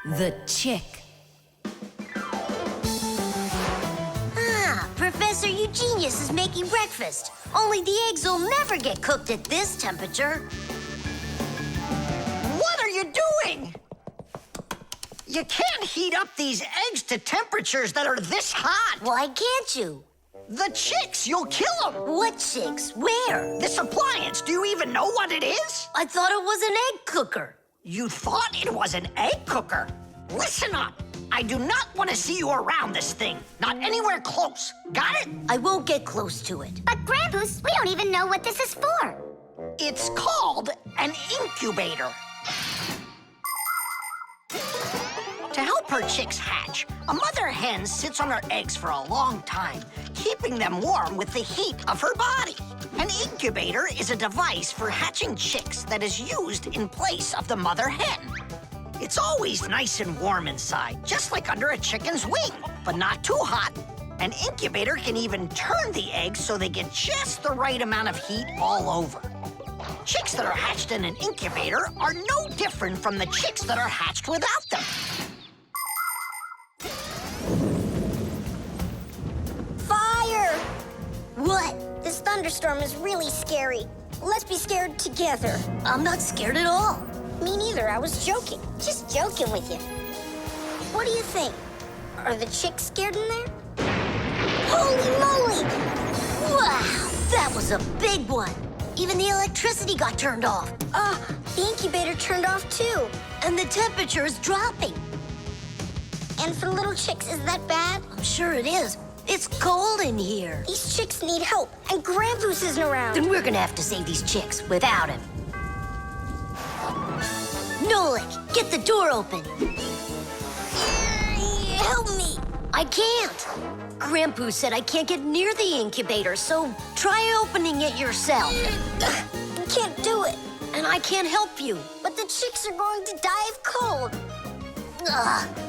The chick. Ah, Professor Eugenius is making breakfast. Only the eggs will never get cooked at this temperature. What are you doing? You can't heat up these eggs to temperatures that are this hot. Why can't you? The chicks, you'll kill them. What chicks? Where? This appliance, do you even know what it is? I thought it was an egg cooker. You thought it was an egg cooker? Listen up. I do not want to see you around this thing. Not anywhere close. Got it? I won't get close to it. But Grampus, we don't even know what this is for. It's called an incubator. To help her chicks hatch, a mother hen sits on her eggs for a long time, keeping them warm with the heat of her body. An incubator is a device for hatching chicks that is used in place of the mother hen. It's always nice and warm inside, just like under a chicken's wing, but not too hot. An incubator can even turn the eggs so they get just the right amount of heat all over. Chicks that are hatched in an incubator are no different from the chicks that are hatched without them. Fire! What? This thunderstorm is really scary. Let's be scared together. I'm not scared at all. Me neither, I was joking. Just joking with you. What do you think? Are the chicks scared in there? Holy moly! Wow, that was a big one. Even the electricity got turned off. The incubator turned off too. And the temperature is dropping. And for little chicks, is that bad? I'm sure it is. It's cold in here. These chicks need help, and Grampus isn't around. Then we're gonna have to save these chicks without him. Nolik, get the door open. Help me. I can't. Grandpoo said I can't get near the incubator, so try opening it yourself. I can't do it. And I can't help you. But the chicks are going to die of cold.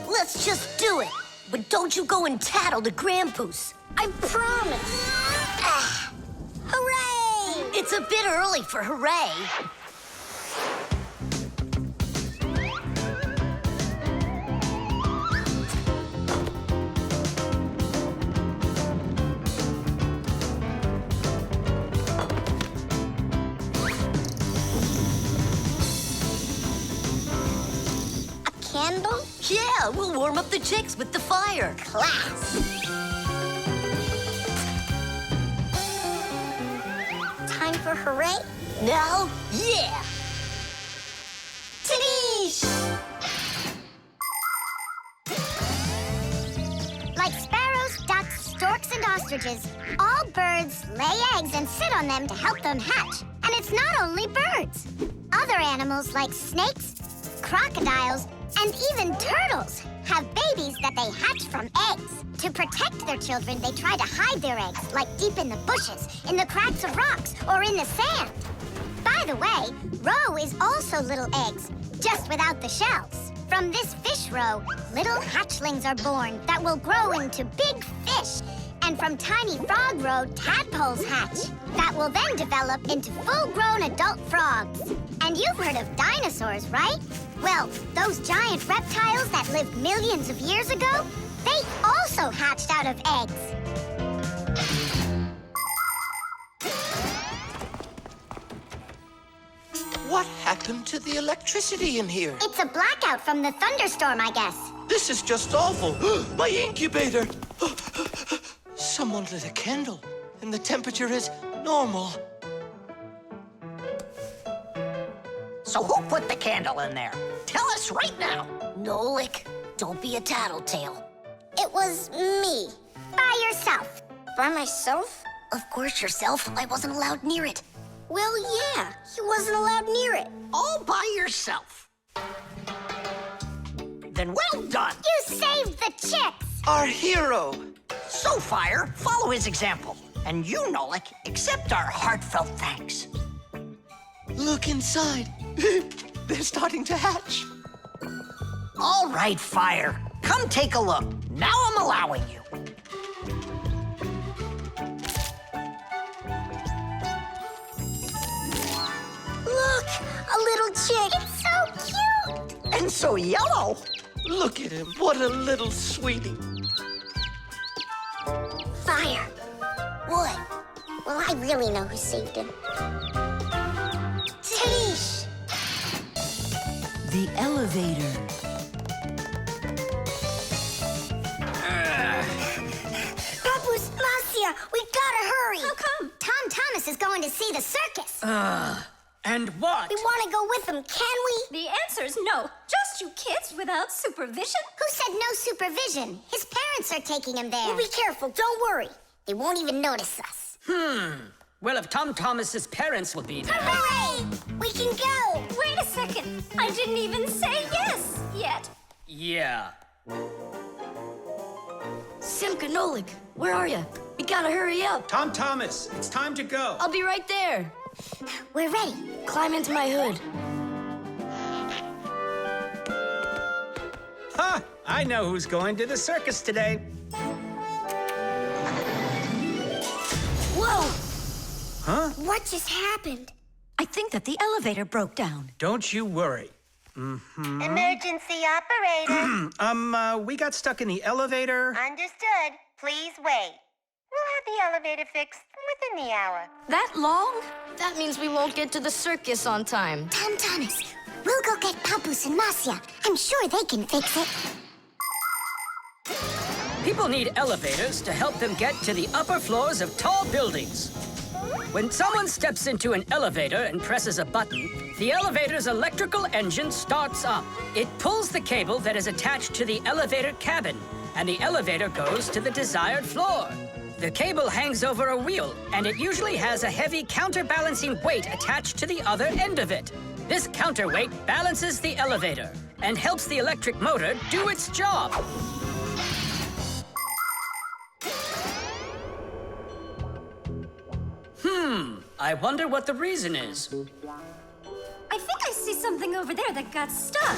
Let's just do it. But don't you go and tattle to Grandpoos. I promise. Hooray! It's a bit early for hooray. Candle? Yeah, we'll warm up the chicks with the fire. Class. Time for hooray? Now, yeah. Tadoosh! Like sparrows, ducks, storks, and ostriches, all birds lay eggs and sit on them to help them hatch. And it's not only birds. Other animals like snakes, crocodiles, and even turtles have babies that they hatch from eggs. To protect their children, they try to hide their eggs, like deep in the bushes, in the cracks of rocks, or in the sand. By the way, roe is also little eggs, just without the shells. From this fish roe, little hatchlings are born that will grow into big fish. And from tiny frog roe, tadpoles hatch that will then develop into full-grown adult frogs. And you've heard of dinosaurs, right? Well, those giant reptiles that lived millions of years ago, they also hatched out of eggs. What happened to the electricity in here? It's a blackout from the thunderstorm, I guess. This is just awful. My incubator! Someone lit a candle, and the temperature is normal. So who put the candle in there? Tell us right now. Nolik, don't be a tattletale. It was me. By yourself. By myself? Of course yourself. I wasn't allowed near it. Well, yeah. He wasn't allowed near it. All by yourself. Then well done. You saved the chicks. Our hero! So, Fire, follow his example. And you, Nolik, accept our heartfelt thanks. Look inside. They're starting to hatch. All right, Fire. Come take a look. Now I'm allowing you. Look, a little chick. It's so cute. And so yellow. Look at him. What a little sweetie. Fire. Wood. Well, I really know who saved him. Tish! The elevator. Papu's, Marcia, we gotta hurry. How come? Tom Thomas is going to see the circus. And what? We want to go with him, can we? The answer's no. Just you kids without supervision? Who said no supervision? His parents are taking him there. We'll be careful, don't worry. They won't even notice us. Well, if Tom Thomas's parents will be there. Hooray! We can go! Wait a second. I didn't even say yes yet. Yeah. Simka, Nolik, where are you? We gotta hurry up. Tom Thomas, it's time to go. I'll be right there. We're ready. Climb into my hood. Ha! I know who's going to the circus today. Whoa! Huh? What just happened? I think that the elevator broke down. Don't you worry. Emergency operator. We got stuck in the elevator. Understood. Please wait. We'll have the elevator fixed within the hour. That long? That means we won't get to the circus on time. Tom Thomas, we'll go get Papu's and Marcia. I'm sure they can fix it. People need elevators to help them get to the upper floors of tall buildings. When someone steps into an elevator and presses a button, the elevator's electrical engine starts up. It pulls the cable that is attached to the elevator cabin, and the elevator goes to the desired floor. The cable hangs over a wheel, and it usually has a heavy counterbalancing weight attached to the other end of it. This counterweight balances the elevator and helps the electric motor do its job. I wonder what the reason is. I think I see something over there that got stuck.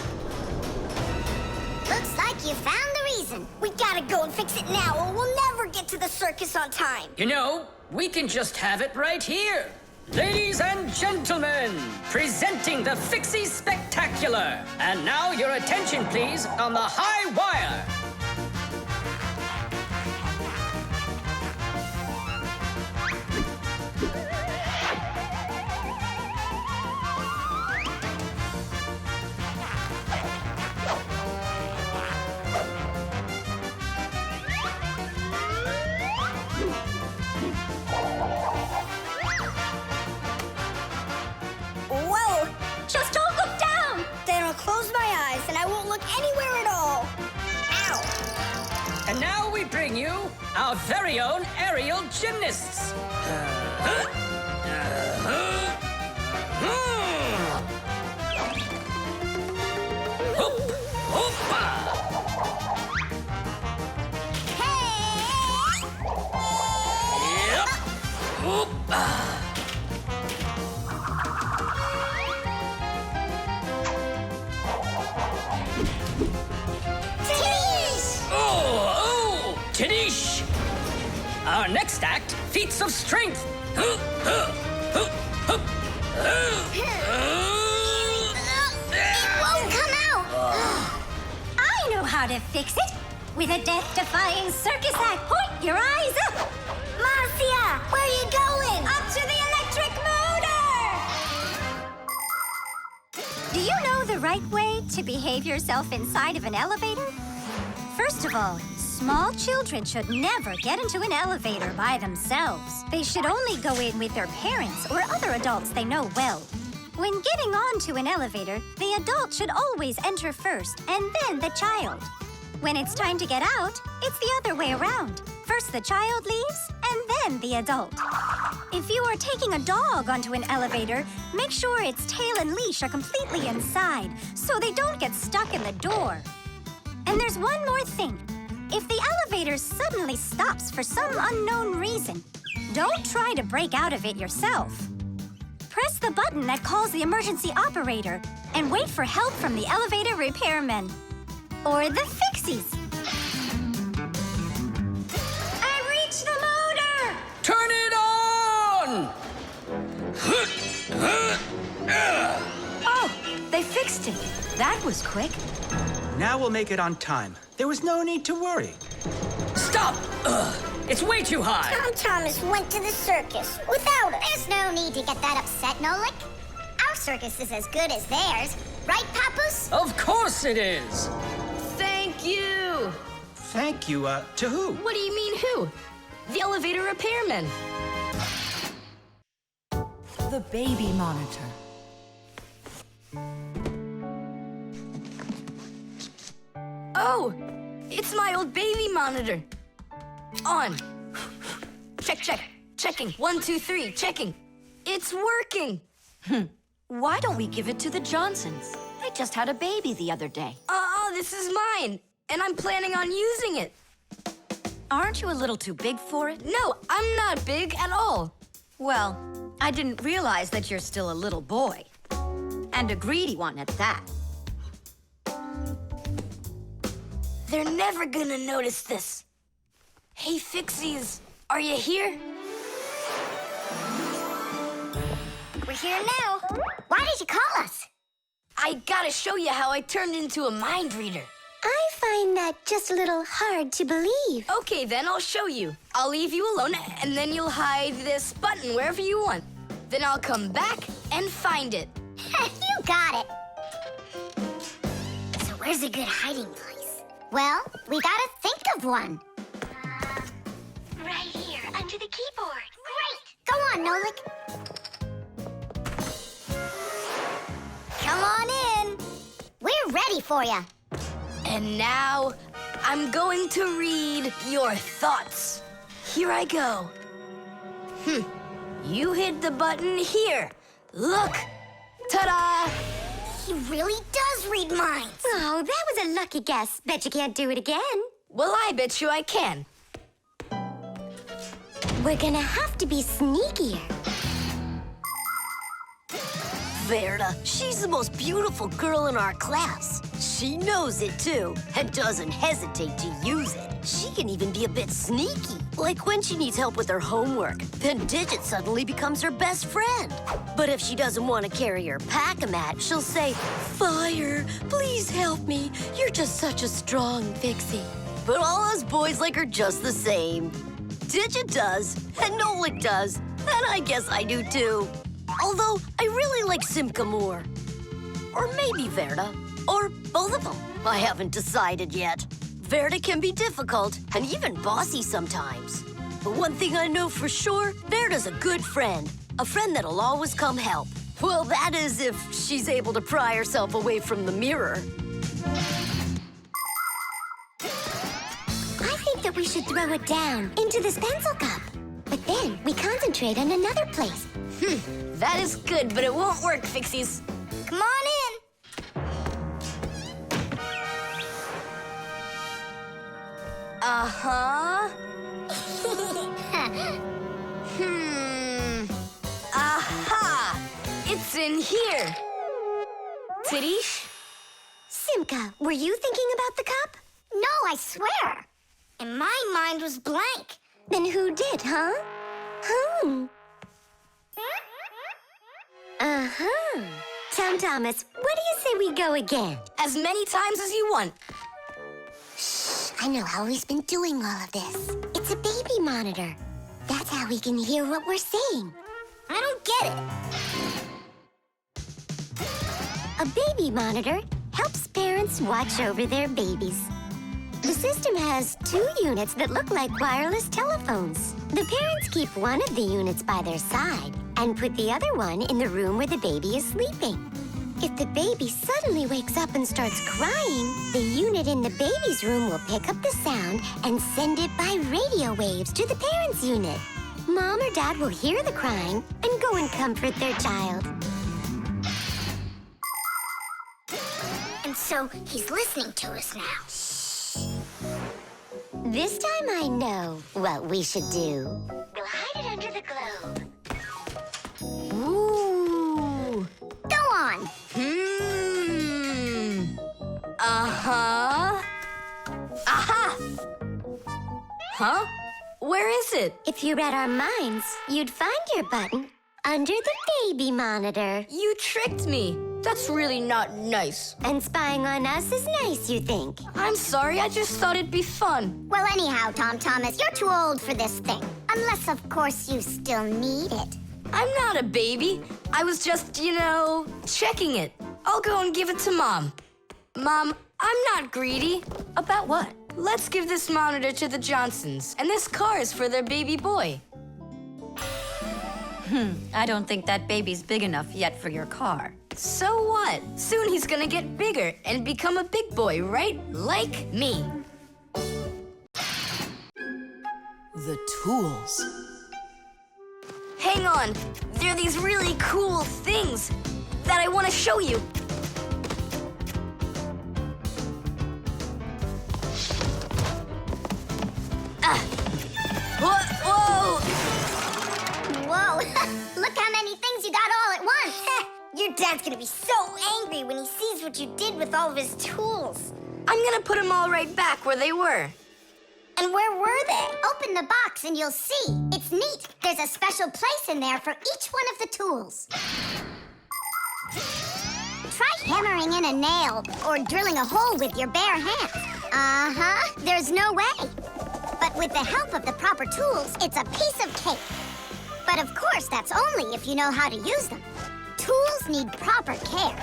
Looks like you found the reason. We gotta go and fix it now, or we'll never get to the circus on time. You know, we can just have it right here. Ladies and gentlemen, presenting the Fixie Spectacular. And now your attention, please, on the high wire. Whoa! Just don't look down! Then I'll close my eyes and I won't look anywhere at all. Ow! And now we bring you our very own aerial gymnasts. Hoop, hoopa. Hey! Yep. Hoopa. Tish! Oh, Tadish! Our next act, feats of strength. It won't come out! I know how to fix it. With a death-defying circus act, point your eyes up. Marcia, where are you going? Up to the electric motor! Do you know the right way to behave yourself inside of an elevator? First of all, small children should never get into an elevator by themselves. They should only go in with their parents or other adults they know well. When getting onto an elevator, the adult should always enter first and then the child. When it's time to get out, it's the other way around. First the child leaves, and then the adult. If you are taking a dog onto an elevator, make sure its tail and leash are completely inside, so they don't get stuck in the door. And there's one more thing. If the elevator suddenly stops for some unknown reason, don't try to break out of it yourself. Press the button that calls the emergency operator and wait for help from the elevator repairmen. Or the Fixies. I reached the motor! Turn it on! Oh, the They fixed it. That was quick. Now we'll make it on time. There was no need to worry. Stop! Ugh, it's way too high. Tom Thomas went to the circus without us. There's no need to get that upset, Nolik. Our circus is as good as theirs. Right, Papoose? Of course it is. Thank you. Thank you, to who? What do you mean who? The elevator repairman. The baby monitor. Oh, it's my old baby monitor. On. Check, check. Checking. 1, 2, 3. Checking. It's working. Why don't we give it to the Johnsons? They just had a baby the other day. Oh, this is mine. And I'm planning on using it. Aren't you a little too big for it? No, I'm not big at all. Well, I didn't realize that you're still a little boy. And a greedy one at that. They're never gonna notice this. Hey, Fixies, are you here? We're here now. Why did you call us? I gotta show you how I turned into a mind reader. I find that just a little hard to believe. Okay, then I'll show you. I'll leave you alone, and then you'll hide this button wherever you want. Then I'll come back and find it. You got it. So where's a good hiding place? Well, we gotta think of one. Right here, under the keyboard. Great! Go on, Nolik. Come on in. We're ready for you. And now, I'm going to read your thoughts. Here I go. You hit the button here. Look! Ta-da! He really does read minds. Oh, that was a lucky guess. Bet you can't do it again. Well, I bet you I can. We're gonna have to be sneakier. Verda, she's the most beautiful girl in our class. She knows it, too, and doesn't hesitate to use it. She can even be a bit sneaky, like when she needs help with her homework. Then Digit suddenly becomes her best friend. But if she doesn't want to carry her pack-a-mat, she'll say, "Fire, please help me. You're just such a strong Fixie." But all us boys like her just the same. Digit does, and Nolik does, and I guess I do, too. Although, I really like Simka more. Or maybe Verda. Or both of them. I haven't decided yet. Verda can be difficult and even bossy sometimes. But one thing I know for sure, Verda's a good friend. A friend that'll always come help. Well, that is if she's able to pry herself away from the mirror. I think that we should throw it down into this pencil cup. But then we concentrate on another place. That is good, but it won't work, Fixies. Come on in. Uh-huh. Aha! It's in here. Tadish? Simka, were you thinking about the cup? No, I swear. And my mind was blank. Then who did, huh? Uh-huh. Tom Thomas, what do you say we go again? As many times as you want. I know how he's been doing all of this. It's a baby monitor. That's how we can hear what we're saying. I don't get it. A baby monitor helps parents watch over their babies. The system has 2 units that look like wireless telephones. The parents keep one of the units by their side and put the other one in the room where the baby is sleeping. If the baby suddenly wakes up and starts crying, the unit in the baby's room will pick up the sound and send it by radio waves to the parents' unit. Mom or Dad will hear the crying and go and comfort their child. And so he's listening to us now. This time I know what we should do. We'll hide it under the globe. Ooh. Go on. Uh-huh. Aha! Huh? Where is it? If you read our minds, you'd find your button under the baby monitor. You tricked me. That's really not nice. And spying on us is nice, you think? I'm sorry, I just thought it'd be fun. Well, anyhow, Tom Thomas, you're too old for this thing. Unless, of course, you still need it. I'm not a baby. I was just, checking it. I'll go and give it to Mom. Mom, I'm not greedy. About what? Let's give this monitor to the Johnsons, and this car is for their baby boy. I don't think that baby's big enough yet for your car. So what? Soon he's gonna get bigger and become a big boy, right? Like me. The tools. Hang on. There are these really cool things that I want to show you. Whoa! Whoa, look how many things you got all at once. Your dad's gonna be so angry when he sees what you did with all of his tools. I'm gonna put them all right back where they were. And where were they? Open the box and you'll see. It's neat. There's a special place in there for each one of the tools. Try hammering in a nail or drilling a hole with your bare hands. Uh-huh, there's no way. But with the help of the proper tools, it's a piece of cake. But of course, that's only if you know how to use them. Tools need proper care.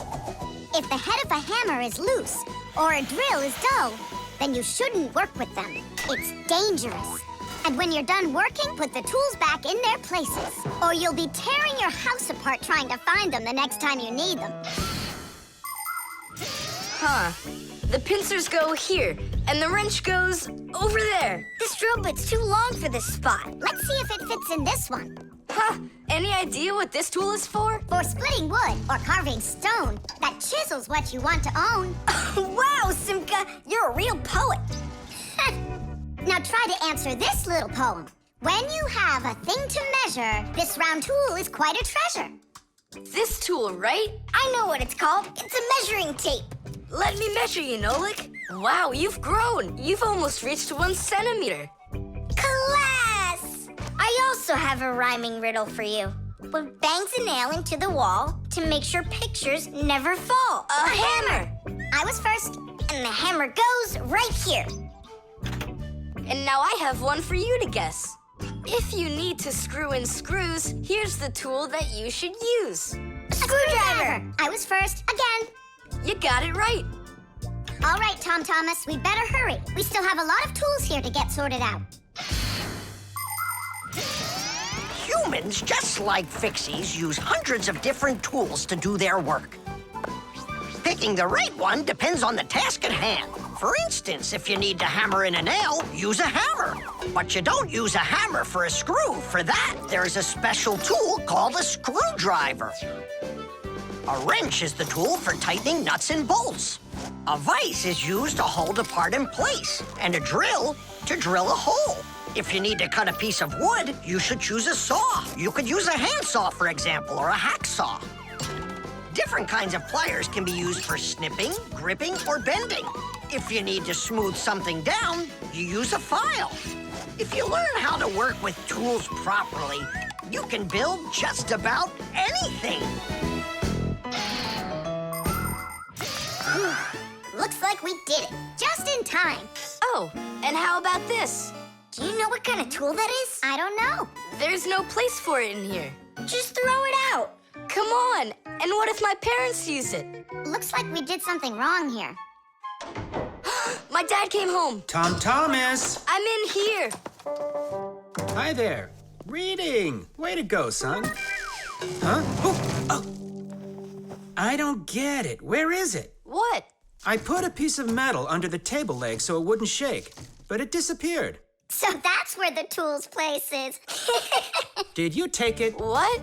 If the head of a hammer is loose or a drill is dull, then you shouldn't work with them. It's dangerous. And when you're done working, put the tools back in their places, or you'll be tearing your house apart trying to find them the next time you need them. Huh. The pincers go here, and the wrench goes over there. This drill bit's too long for this spot. Let's see if it fits in this one. Huh. Any idea what this tool is for? For splitting wood or carving stone, that chisel's what you want to own. Wow, Simka, you're a real poet. Now try to answer this little poem. When you have a thing to measure, this round tool is quite a treasure. This tool, right? I know what it's called. It's a measuring tape. Let me measure you, Nolik. Wow, you've grown. You've almost reached 1 centimeter. Class! I also have a rhyming riddle for you. What bangs a nail into the wall to make sure pictures never fall? A hammer! I was first, and the hammer goes right here. And now I have one for you to guess. If you need to screw in screws, here's the tool that you should use. A screwdriver! I was first, again. You got it right. All right, Tom Thomas, we better hurry. We still have a lot of tools here to get sorted out. Humans, just like Fixies, use hundreds of different tools to do their work. Picking the right one depends on the task at hand. For instance, if you need to hammer in a nail, use a hammer. But you don't use a hammer for a screw. For that, there's a special tool called a screwdriver. A wrench is the tool for tightening nuts and bolts. A vise is used to hold a part in place, and a drill to drill a hole. If you need to cut a piece of wood, you should choose a saw. You could use a handsaw, for example, or a hacksaw. Different kinds of pliers can be used for snipping, gripping, or bending. If you need to smooth something down, you use a file. If you learn how to work with tools properly, you can build just about anything. Looks like we did it, just in time. Oh, and how about this? Do you know what kind of tool that is? I don't know. There's no place for it in here. Just throw it out. Come on. And what if my parents use it? Looks like we did something wrong here. My dad came home. Tom Thomas! I'm in here. Hi there. Reading. Way to go, son. Huh? Oh! I don't get it. Where is it? What? I put a piece of metal under the table leg so it wouldn't shake, but it disappeared. So that's where the tools place is. Did you take it? What?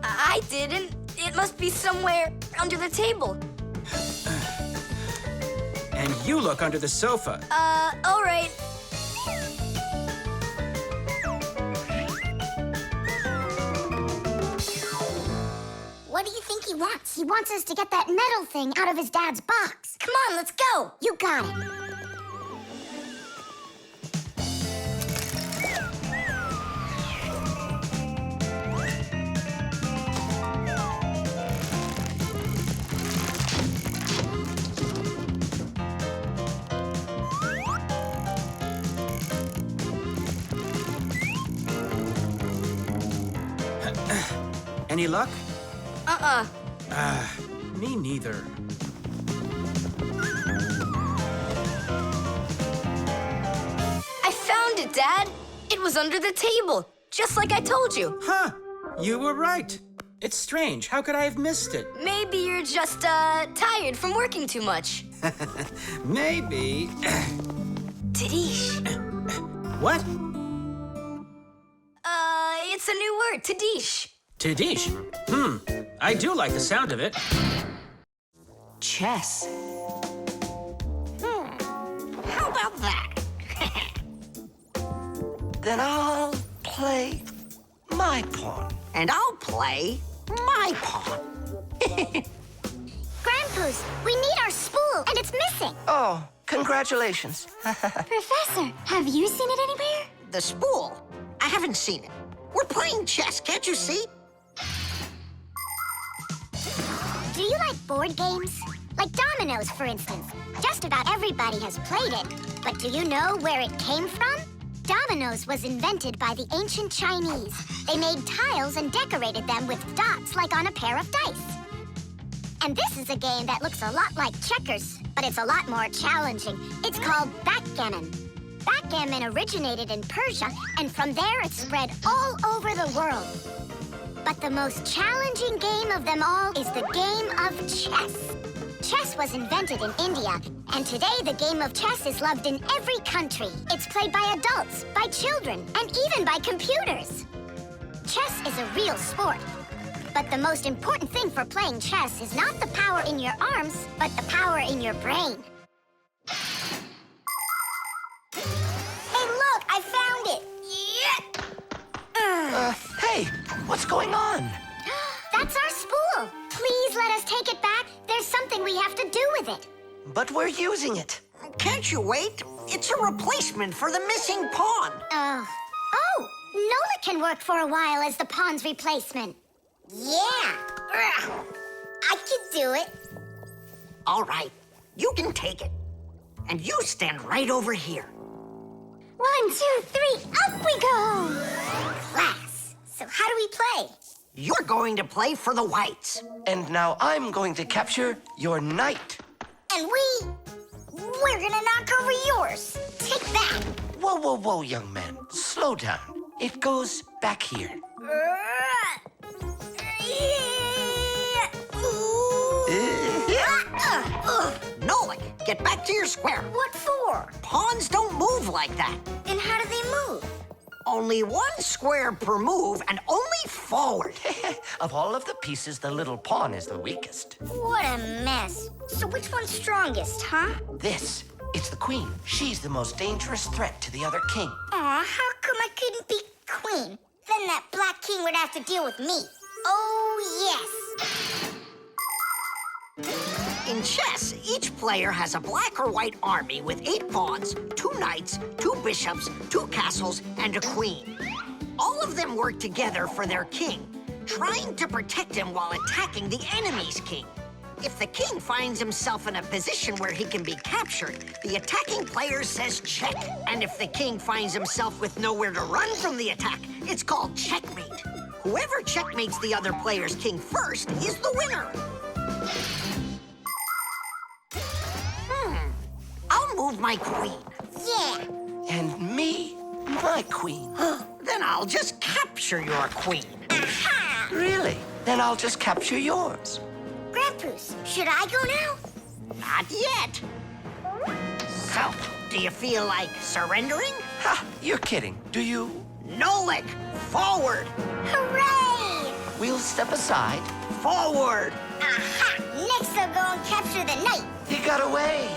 I didn't. It must be somewhere under the table. And you look under the sofa. All right. What do you think he wants? He wants us to get that metal thing out of his dad's box. Come on, let's go. You got it. Any luck? Uh-uh. Me neither. I found it, Dad. It was under the table, just like I told you. Huh. You were right. It's strange. How could I have missed it? Maybe you're just, tired from working too much. Maybe. Tadish. What? It's a new word, Tadish. Tadish. I do like the sound of it. Chess. How about that? Then I'll play my pawn. And I'll play my pawn. Grandpa's, we need our spool, and it's missing. Oh, congratulations. Professor, have you seen it anywhere? The spool? I haven't seen it. We're playing chess, can't you see? Do you like board games? Like dominoes, for instance. Just about everybody has played it. But do you know where it came from? Dominoes was invented by the ancient Chinese. They made tiles and decorated them with dots like on a pair of dice. And this is a game that looks a lot like checkers, but it's a lot more challenging. It's called backgammon. Backgammon originated in Persia, and from there it spread all over the world. But the most challenging game of them all is the game of chess. Chess was invented in India, and today the game of chess is loved in every country. It's played by adults, by children, and even by computers. Chess is a real sport. But the most important thing for playing chess is not the power in your arms, but the power in your brain. Hey, look, I found it! Yeah! Hey, what's going on? That's our spool. Please let us take it back. There's something we have to do with it. But we're using it. Can't you wait? It's a replacement for the missing pawn. Oh, Nolik can work for a while as the pawn's replacement. Yeah! I can do it. All right, you can take it. And you stand right over here. 1, 2, 3, up we go! Class. So how do we play? You're going to play for the whites. And now I'm going to capture your knight. And we're gonna knock over yours. Take that. Whoa, whoa, whoa, young man. Slow down. It goes back here. Nolik, get back to your square. What for? Pawns don't move like that. And how do they move? Only one square per move and only forward. Of all of the pieces, the little pawn is the weakest. What a mess. So which one's strongest, huh? This, it's the queen. She's the most dangerous threat to the other king. Aw, how come I couldn't be queen? Then that black king would have to deal with me. Oh, yes. In chess, each player has a black or white army with 8 pawns, 2 knights, 2 bishops, 2 castles, and a queen. All of them work together for their king, trying to protect him while attacking the enemy's king. If the king finds himself in a position where he can be captured, the attacking player says check. And if the king finds himself with nowhere to run from the attack, it's called checkmate. Whoever checkmates the other player's king first is the winner. I'll move my queen. Yeah. And me, my queen. Then I'll just capture your queen. Aha! Really? Then I'll just capture yours. Grandpa's, should I go now? Not yet. So, do you feel like surrendering? Ha! You're kidding. Do you? Nolik, forward. Hooray! We'll step aside. Forward. Aha! Next I'll go and capture the knight. He got away.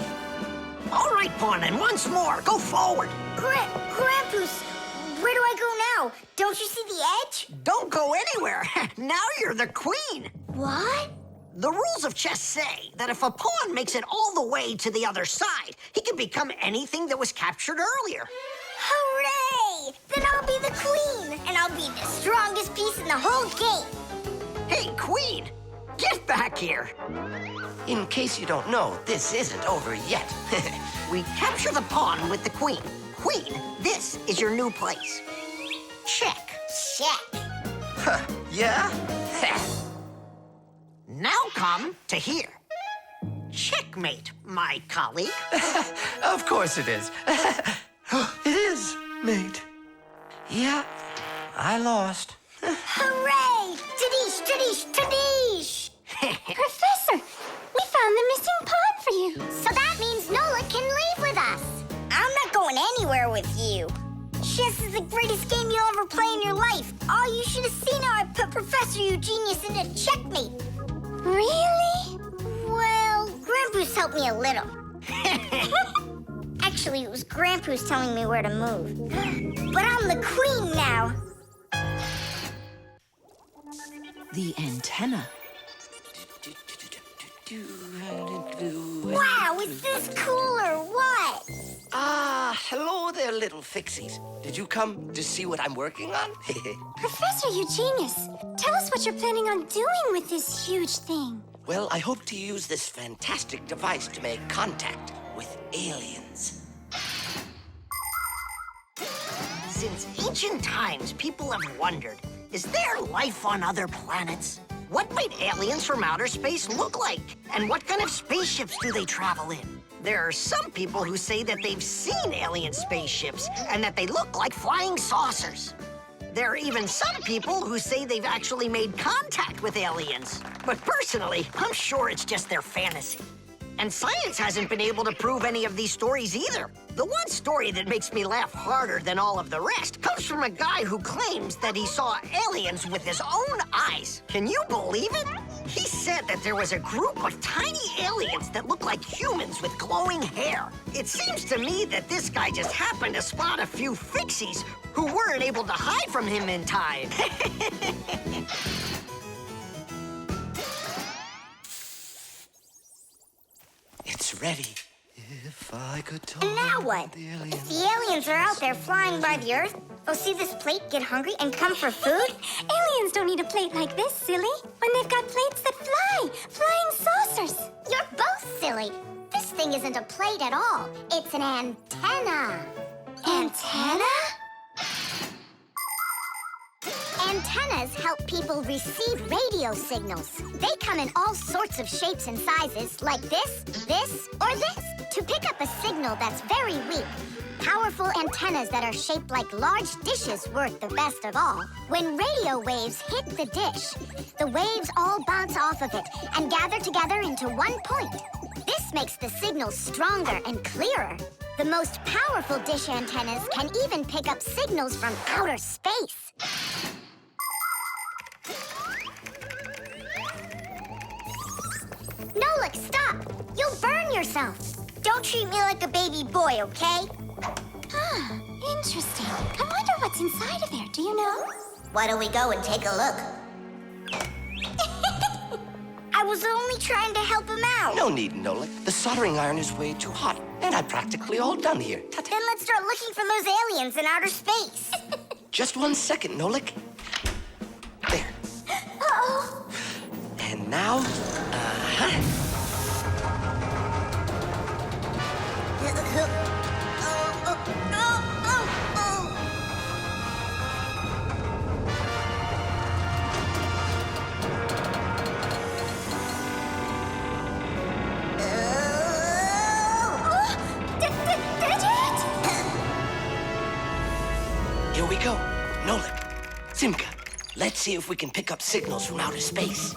All right, pawn, and once more, go forward. Grandpa's, where do I go now? Don't you see the edge? Don't go anywhere. Now you're the queen. What? The rules of chess say that if a pawn makes it all the way to the other side, he can become anything that was captured earlier. Hooray! Then I'll be the queen, and I'll be the strongest piece in the whole game. Hey, queen, get back here. In case you don't know, this isn't over yet. We capture the pawn with the queen. Queen, this is your new place. Check. Check. Huh, yeah? Now come to here. Checkmate, my colleague. Of course it is. It is, mate. Yeah, I lost. Hooray! Tadish, tadish, tadish! Professor, we found the missing pawn for you. So that means Nolik can leave with us. I'm not going anywhere with you. Chess is the greatest game you'll ever play in your life. Oh, you should have seen how I put Professor Eugenius into checkmate. Really? Well, Grandpa's helped me a little. Actually, it was Grandpa's telling me where to move. But I'm the queen now. The antenna. Wow, is this cool or what? Ah, hello there, little Fixies. Did you come to see what I'm working on? Professor Eugenius, tell us what you're planning on doing with this huge thing. Well, I hope to use this fantastic device to make contact with aliens. Since ancient times, people have wondered, is there life on other planets? What might aliens from outer space look like? And what kind of spaceships do they travel in? There are some people who say that they've seen alien spaceships and that they look like flying saucers. There are even some people who say they've actually made contact with aliens. But personally, I'm sure it's just their fantasy. And science hasn't been able to prove any of these stories either. The one story that makes me laugh harder than all of the rest comes from a guy who claims that he saw aliens with his own eyes. Can you believe it? He said that there was a group of tiny aliens that looked like humans with glowing hair. It seems to me that this guy just happened to spot a few Fixies who weren't able to hide from him in time. It's ready. If I could talk. And now what? If the aliens are out there flying by the Earth, they'll see this plate, get hungry, and come for food? Aliens don't need a plate like this, silly, when they've got plates that fly, flying saucers. You're both silly. This thing isn't a plate at all. It's an antenna. Antenna? Antennas help people receive radio signals. They come in all sorts of shapes and sizes, like this, or this, to pick up a signal that's very weak. Powerful antennas that are shaped like large dishes work the best of all. When radio waves hit the dish, the waves all bounce off of it and gather together into one point. This makes the signal stronger and clearer. The most powerful dish antennas can even pick up signals from outer space. Nolik, stop! You'll burn yourself. Don't treat me like a baby boy, okay? Huh, interesting. I wonder what's inside of there, do you know? Why don't we go and take a look? I was only trying to help him out. No need, Nolik. The soldering iron is way too hot, and I'm practically all done here. Ta-ta. Then let's start looking for those aliens in outer space. Just 1 second, Nolik. There. Uh-oh. And now, here we go. Nolik, Simka, let's see if we can pick up signals from outer space.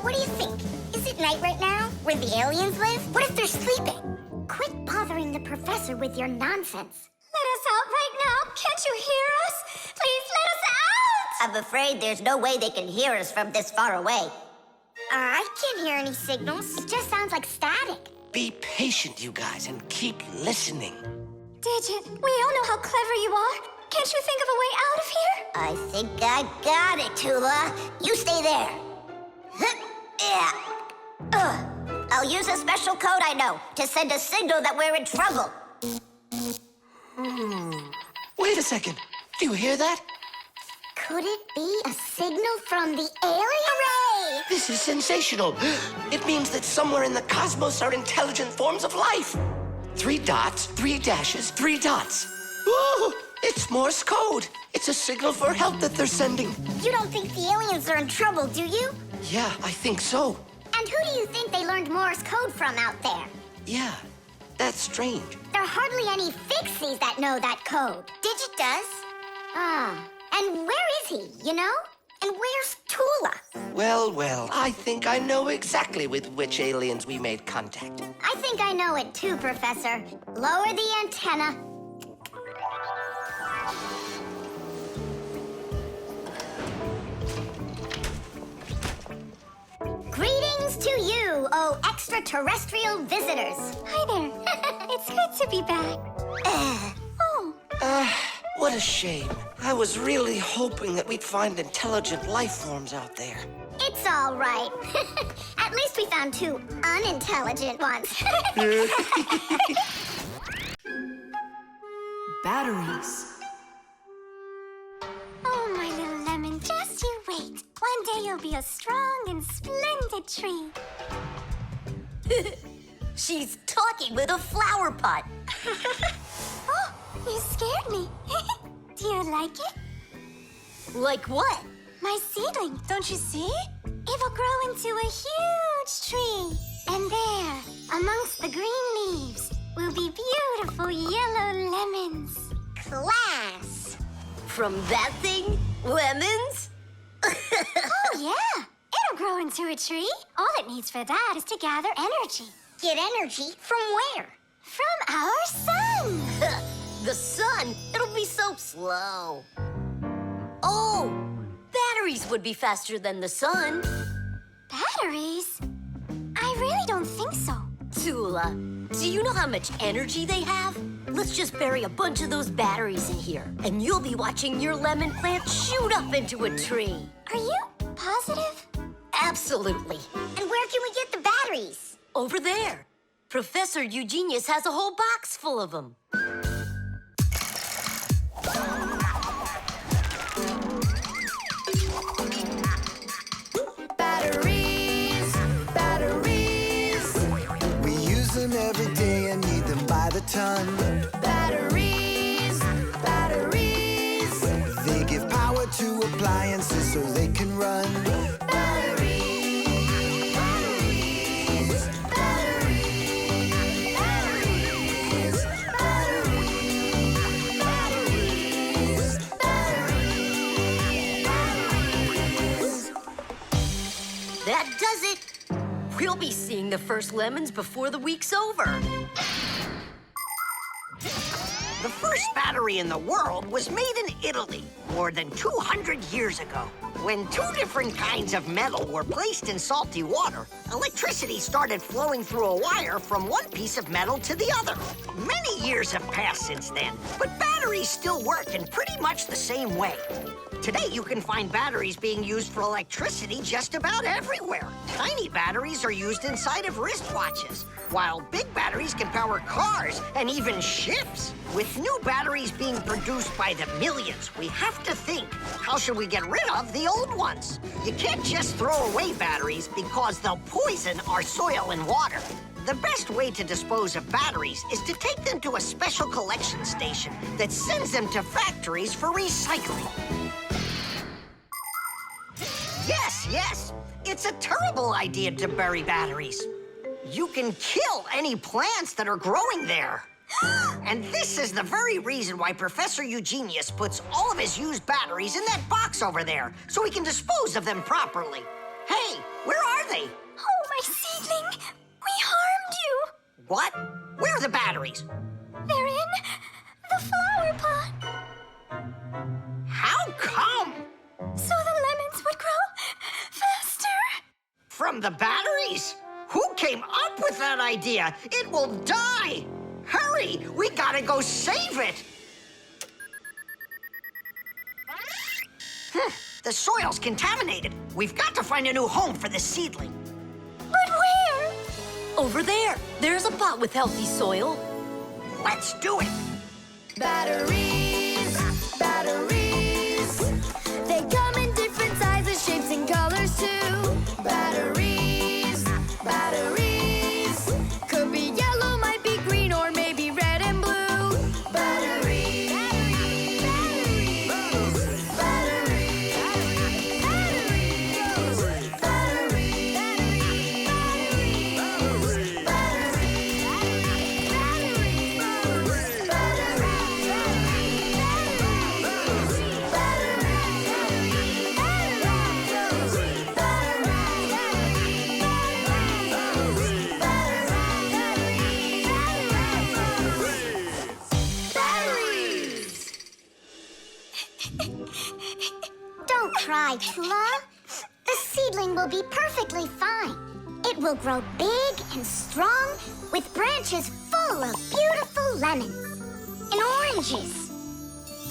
What do you think? Is it night right now, where the aliens live? What if they're sleeping? Quit bothering the professor with your nonsense. Let us out right now. Can't you hear us? Please let us out! I'm afraid there's no way they can hear us from this far away. I can't hear any signals. It just sounds like static. Be patient, you guys, and keep listening. Digit, we all know how clever you are. Can't you think of a way out of here? I think I got it, Tula. You stay there. Yeah. I'll use a special code I know to send a signal that we're in trouble. Wait a second. Do you hear that? Could it be a signal from the aliens? Hooray! This is sensational. It means that somewhere in the cosmos are intelligent forms of life. 3 dots, 3 dashes, 3 dots. Ooh, It's Morse code. It's a signal for help that they're sending. You don't think the aliens are in trouble, do you? Yeah, I think so. And who do you think they learned Morse code from out there? Yeah, that's strange. There are hardly any Fixies that know that code. Digit does. Ah, and where is he, you know? And where's Tula? Well, I think I know exactly with which aliens we made contact. I think I know it too, Professor. Lower the antenna. Greetings to you, oh extraterrestrial visitors. Hi there. It's good to be back. What a shame. I was really hoping that we'd find intelligent life forms out there. It's all right. At least we found two unintelligent ones. Batteries. Oh, my little lemon, just you wait. One day you'll be a strong and splendid tree. She's talking with a flower pot. Oh, you scared me. Do you like it? Like what? My seedling, don't you see? It will grow into a huge tree. And there, amongst the green leaves, will be beautiful yellow lemons. Class. From that thing? Lemons? Oh, yeah. It'll grow into a tree. All it needs for that is to gather energy. Get energy from where? From our sun. The sun? It'll be so slow. Oh, batteries would be faster than the sun. Batteries? I really don't think so. Tula, do you know how much energy they have? Let's just bury a bunch of those batteries in here, and you'll be watching your lemon plant shoot up into a tree. Are you positive? Absolutely. And where can we get the batteries? Over there. Professor Eugenius has a whole box full of them. Batteries, batteries. We use them every day and need them by the ton. Batteries, batteries. They give power to appliances so they can run. That does it. We'll be seeing the first lemons before the week's over. The first battery in the world was made in Italy more than 200 years ago. When two different kinds of metal were placed in salty water, electricity started flowing through a wire from one piece of metal to the other. Many years have passed since then, but batteries still work in pretty much the same way. Today, you can find batteries being used for electricity just about everywhere. Tiny batteries are used inside of wristwatches, while big batteries can power cars and even ships. With new batteries being produced by the millions, we have to think, how should we get rid of the old ones? You can't just throw away batteries because they'll poison our soil and water. The best way to dispose of batteries is to take them to a special collection station that sends them to factories for recycling. Yes, it's a terrible idea to bury batteries. You can kill any plants that are growing there. And this is the very reason why Professor Eugenius puts all of his used batteries in that box over there, so he can dispose of them properly. Hey, where are they? Oh, my seedling! We harmed you! What? Where are the batteries? They're in the flower pot. How come? So the lemons would grow faster. From the batteries? Who came up with that idea? It will die! Hurry! We gotta go save it! The soil's contaminated. We've got to find a new home for the seedling. But where? Over there. There's a pot with healthy soil. Let's do it! Batteries, batteries. They come in different sizes, shapes, and colors too. Batteries, batteries. Could be yellow, might be green, or maybe red and blue. Batteries, cry, Tula. The seedling will be perfectly fine. It will grow big and strong with branches full of beautiful lemons and oranges.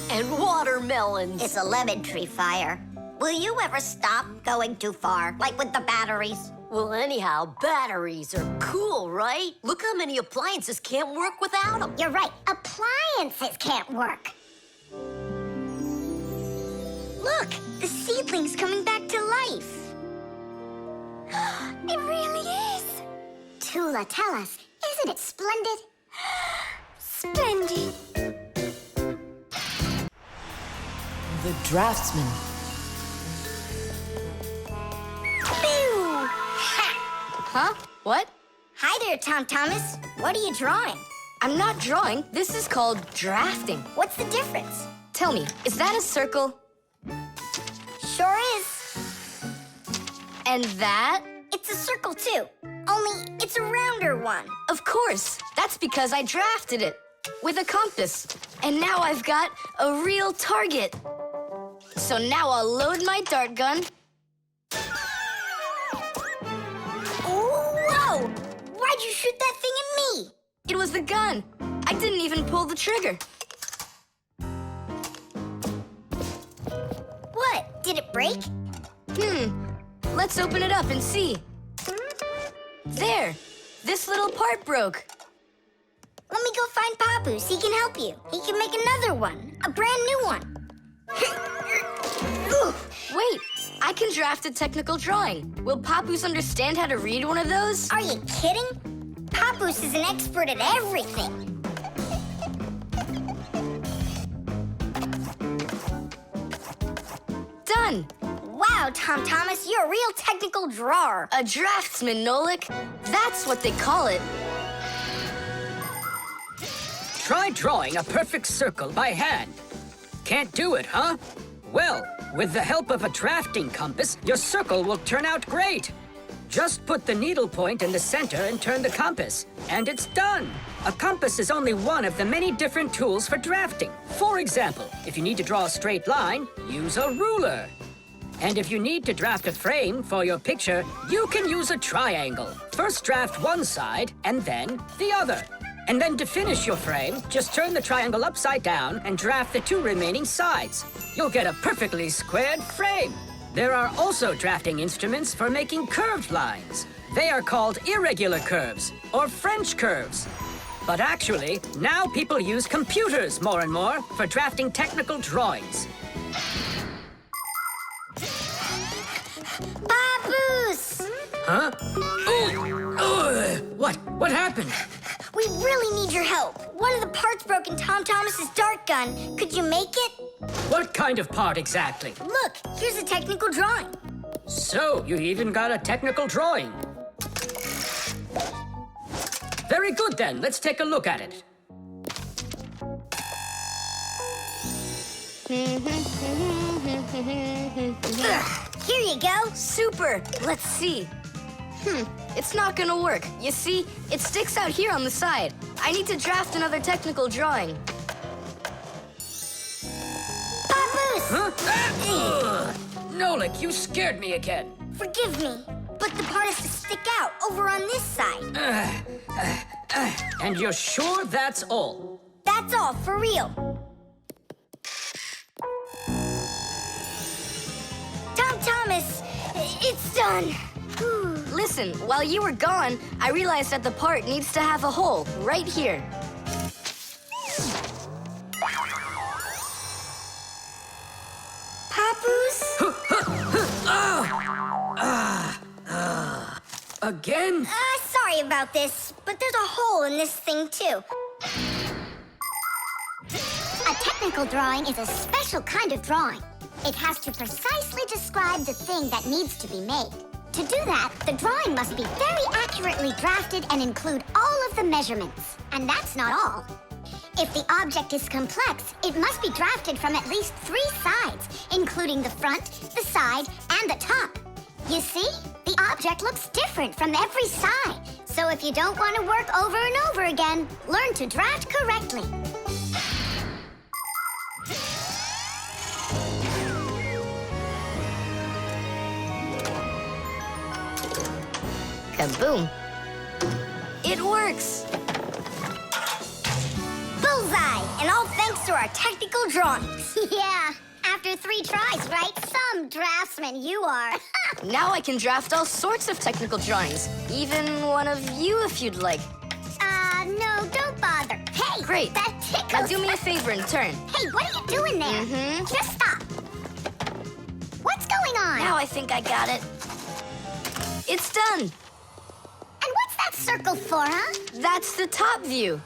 And watermelons. It's a lemon tree, Fire. Will you ever stop going too far, like with the batteries? Well, anyhow, batteries are cool, right? Look how many appliances can't work without them. You're right. Appliances can't work. Look, the seedling's coming back to life. It really is. Tula, tell us, isn't it splendid? Splendid. The Draftsman. Pew! Huh? What? Hi there, Tom Thomas. What are you drawing? I'm not drawing. This is called drafting. What's the difference? Tell me, is that a circle? Sure is. And that? It's a circle, too. Only it's a rounder one. Of course. That's because I drafted it with a compass. And now I've got a real target. So now I'll load my dart gun. Whoa! Why'd you shoot that thing at me? It was the gun. I didn't even pull the trigger. What? Did it break? Let's open it up and see. There. This little part broke. Let me go find Papoose. He can help you. He can make another one. A brand new one. Wait, I can draft a technical drawing. Will Papoose understand how to read one of those? Are you kidding? Papoose is an expert at everything. Done. Wow, Tom Thomas, you're a real technical drawer. A draftsman, Nolik. That's what they call it. Try drawing a perfect circle by hand. Can't do it, huh? Well, with the help of a drafting compass, your circle will turn out great. Just put the needle point in the center and turn the compass, and it's done. A compass is only one of the many different tools for drafting. For example, if you need to draw a straight line, use a ruler. And if you need to draft a frame for your picture, you can use a triangle. First draft one side and then the other. And then to finish your frame, just turn the triangle upside down and draft the two remaining sides. You'll get a perfectly squared frame. There are also drafting instruments for making curved lines. They are called irregular curves or French curves. But actually, now people use computers more and more for drafting technical drawings. Papoose! Huh? What happened? We really need your help. One of the parts broke in Tom Thomas's dart gun. Could you make it? What kind of part exactly? Look, here's a technical drawing. So, you even got a technical drawing. Very good then, let's take a look at it. Here you go. Super. Let's see. It's not gonna work. You see, it sticks out here on the side. I need to draft another technical drawing. Papoose! Huh? Nolik, you scared me again. Forgive me, but the part has to stick out over on this side. And you're sure that's all? That's all, for real. Tom Thomas, it's done. Listen, while you were gone, I realized that the part needs to have a hole right here. Papoose? Again? Sorry about this, but there's a hole in this thing, too. A technical drawing is a special kind of drawing. It has to precisely describe the thing that needs to be made. To do that, the drawing must be very accurately drafted and include all of the measurements. And that's not all. If the object is complex, it must be drafted from at least 3 sides, including the front, the side, and the top. You see? The object looks different from every side. So if you don't want to work over and over again, learn to draft correctly. Boom. It works. Bullseye! And all thanks to our technical drawings. Yeah, after 3 tries, right? Some draftsman you are. Now I can draft all sorts of technical drawings. Even one of you if you'd like. No, don't bother. Hey! Great. That tickles. Now do me a favor in turn. Hey, what are you doing there? Just stop. What's going on? Now I think I got it. It's done. And what's that circle for, huh? That's the top view.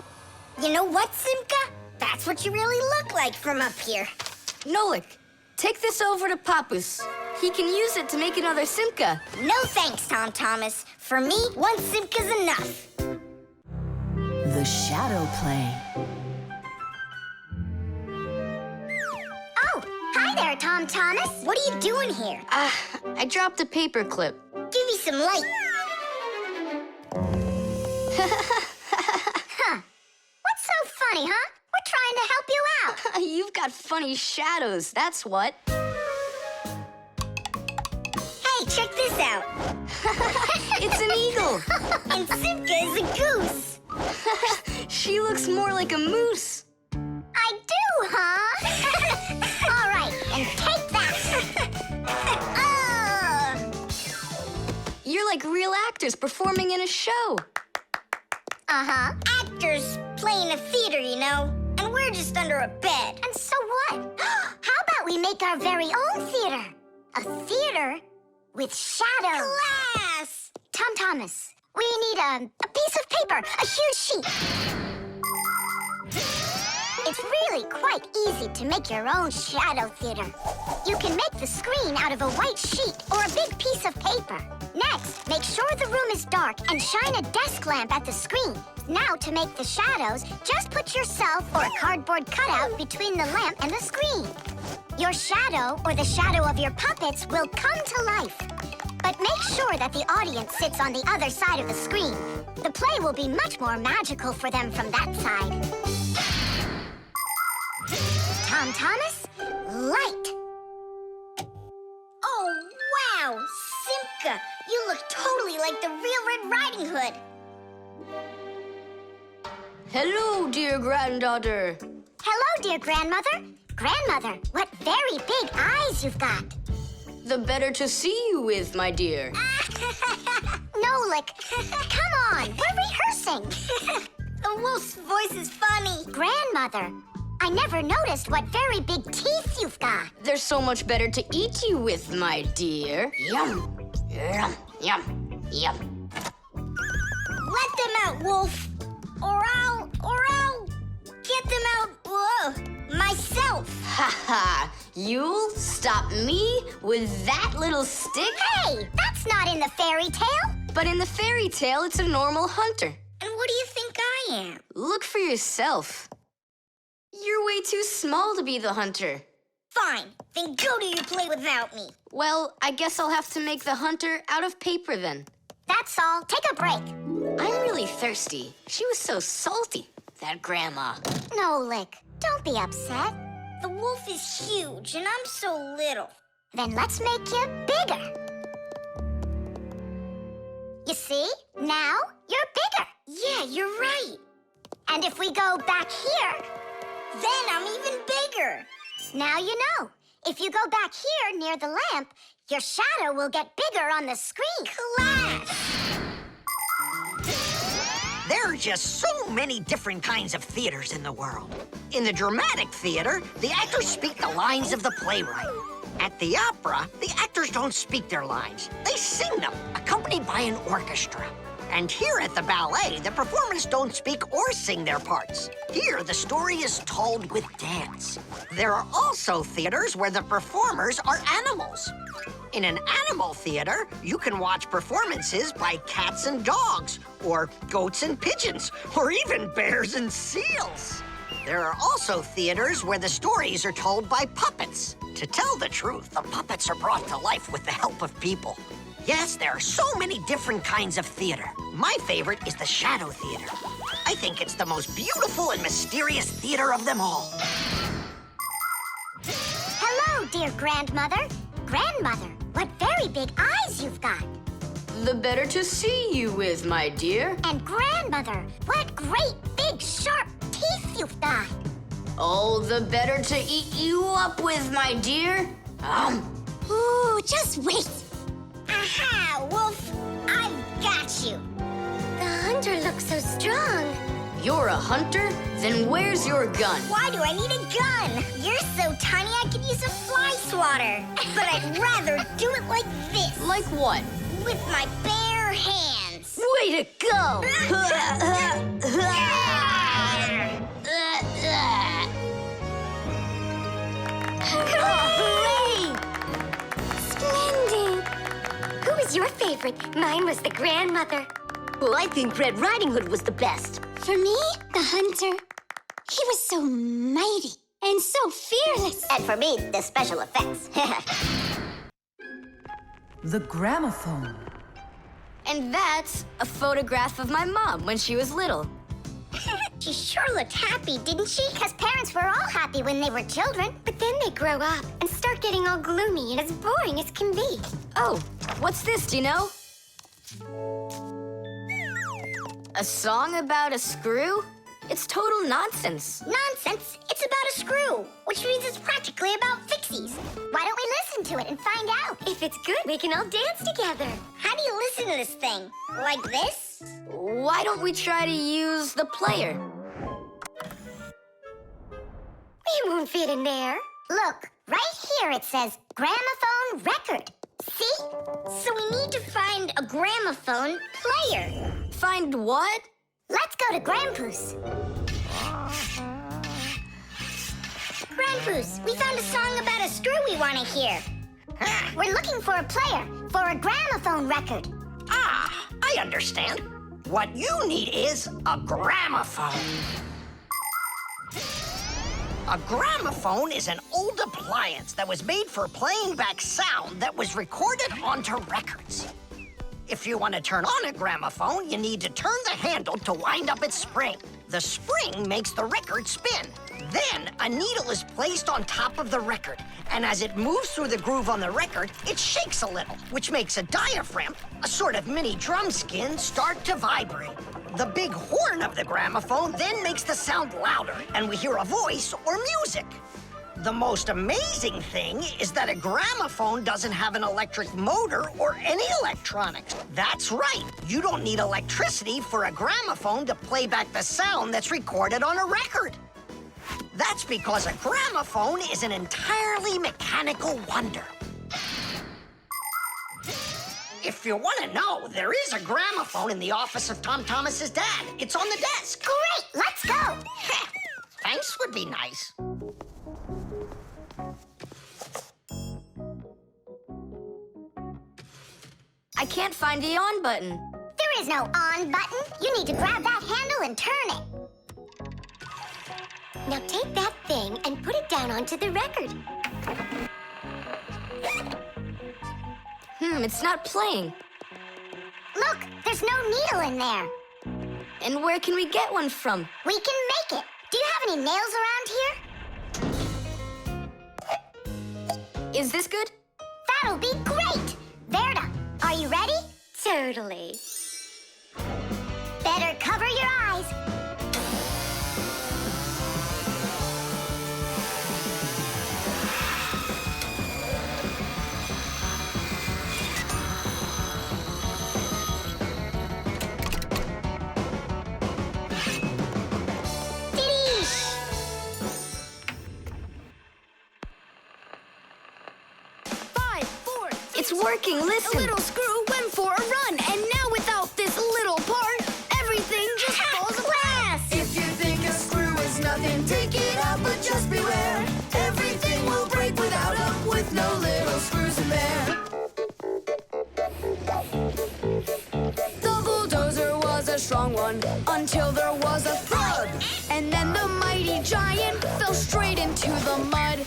You know what, Simka? That's what you really look like from up here. Nolik, take this over to Papus. He can use it to make another Simka. No thanks, Tom Thomas. For me, 1 Simka's enough. The shadow play. Oh, hi there, Tom Thomas. What are you doing here? I dropped a paper clip. Give me some light. Huh. What's so funny, huh? We're trying to help you out. You've got funny shadows, that's what. Hey, check this out. It's an eagle. And Simka is a goose. She looks more like a moose. I do, huh? All right, and take that. You're like real actors performing in a show. Uh-huh. Actors playing a theater, you know. And we're just under a bed. And so what? How about we make our very own theater? A theater with shadows. Class! Tom Thomas, we need a piece of paper, a huge sheet. It's really quite easy to make your own shadow theater. You can make the screen out of a white sheet or a big piece of paper. Next, make sure the room is dark and shine a desk lamp at the screen. Now, to make the shadows, just put yourself or a cardboard cutout between the lamp and the screen. Your shadow or the shadow of your puppets will come to life. But make sure that the audience sits on the other side of the screen. The play will be much more magical for them from that side. Tom Thomas, light. Oh, wow, Simka, you look totally like the real Red Riding Hood. Hello, dear granddaughter. Hello, dear grandmother. Grandmother, what very big eyes you've got. The better to see you with, my dear. Nolik, come on, we're rehearsing. The wolf's voice is funny. Grandmother, I never noticed what very big teeth you've got. They're so much better to eat you with, my dear. Yum, yum, yum, yum. Let them out, wolf. Or I'll get them out, myself. Ha ha, you'll stop me with that little stick? Hey, that's not in the fairy tale. But in the fairy tale, it's a normal hunter. And what do you think I am? Look for yourself. You're way too small to be the hunter. Fine, then go do your play without me. Well, I guess I'll have to make the hunter out of paper then. That's all. Take a break. I'm really thirsty. She was so salty, that grandma. Nolik, don't be upset. The wolf is huge and I'm so little. Then let's make you bigger. You see? Now you're bigger. Yeah, you're right. And if we go back here, then I'm even bigger. Now you know. If you go back here near the lamp, your shadow will get bigger on the screen. Class! There are just so many different kinds of theaters in the world. In the dramatic theater, the actors speak the lines of the playwright. At the opera, the actors don't speak their lines. They sing them, accompanied by an orchestra. And here at the ballet, the performers don't speak or sing their parts. Here, the story is told with dance. There are also theaters where the performers are animals. In an animal theater, you can watch performances by cats and dogs, or goats and pigeons, or even bears and seals. There are also theaters where the stories are told by puppets. To tell the truth, the puppets are brought to life with the help of people. Yes, there are so many different kinds of theater. My favorite is the shadow theater. I think it's the most beautiful and mysterious theater of them all. hello, dear grandmother. Grandmother, what very big eyes you've got. the better to see you with, my dear. And grandmother, what great big sharp teeth you've got. Oh, the better to eat you up with, my dear. Ooh, just wait. Aha, Wolf, I've got you. The hunter looks so strong. You're a hunter? Then where's your gun? Why do I need a gun? You're so tiny I could use a fly swatter. But I'd rather do it like this. Like what? With my bare hands. Way to go! Hooray! Splendid! Who was your favorite? Mine was the grandmother. Well, I think Red Riding Hood was the best. For me, the hunter. He was so mighty and so fearless. And for me, the special effects. The gramophone. And that's a photograph of my mom when she was little. She sure looked happy, didn't she? Because parents were all happy when they were children. But then they grow up and start getting all gloomy and as boring as can be. Oh, what's this, do you know? A song about a screw? It's total nonsense. Nonsense! It's about a screw, which means it's practically about Fixies. Why don't we listen to it and find out? If it's good, we can all dance together. How do you listen to this thing? Like this? Why don't we try to use the player? We won't fit in there. Look, right here it says gramophone record. See? So we need to find a gramophone player. Find what? Let's go to Grandpa's. Grandpa's, we found a song about a screw we want to hear. We're looking for a player for a gramophone record. Ah, I understand. What you need is a gramophone. A gramophone is an old appliance that was made for playing back sound that was recorded onto records. If you want to turn on a gramophone, you need to turn the handle to wind up its spring. The spring makes the record spin. Then a needle is placed on top of the record, and as it moves through the groove on the record, it shakes a little, which makes a diaphragm, a sort of mini drum skin, start to vibrate. The big horn of the gramophone then makes the sound louder, and we hear a voice or music. The most amazing thing is that a gramophone doesn't have an electric motor or any electronics. That's right. You don't need electricity for a gramophone to play back the sound that's recorded on a record. That's because a gramophone is an entirely mechanical wonder. If you want to know, there is a gramophone in the office of Tom Thomas's dad. It's on the desk. Great, let's go. Thanks would be nice. I can't find the on button. There is no on button. You need to grab that handle and turn it. Now take that thing and put it down onto the record. It's not playing. Look, there's no needle in there. And where can we get one from? We can make it. Do you have any nails around here? Is this good? That'll be great. Verda, are you ready? Totally. Better cover your eyes. It's working, listen. The little screw went for a run, and now without this little part, everything just falls apart. If you think a screw is nothing, take it out, but just beware. Everything will break without them, with no little screws in there. The bulldozer was a strong one, until there was a thud. And then the mighty giant fell straight into the mud.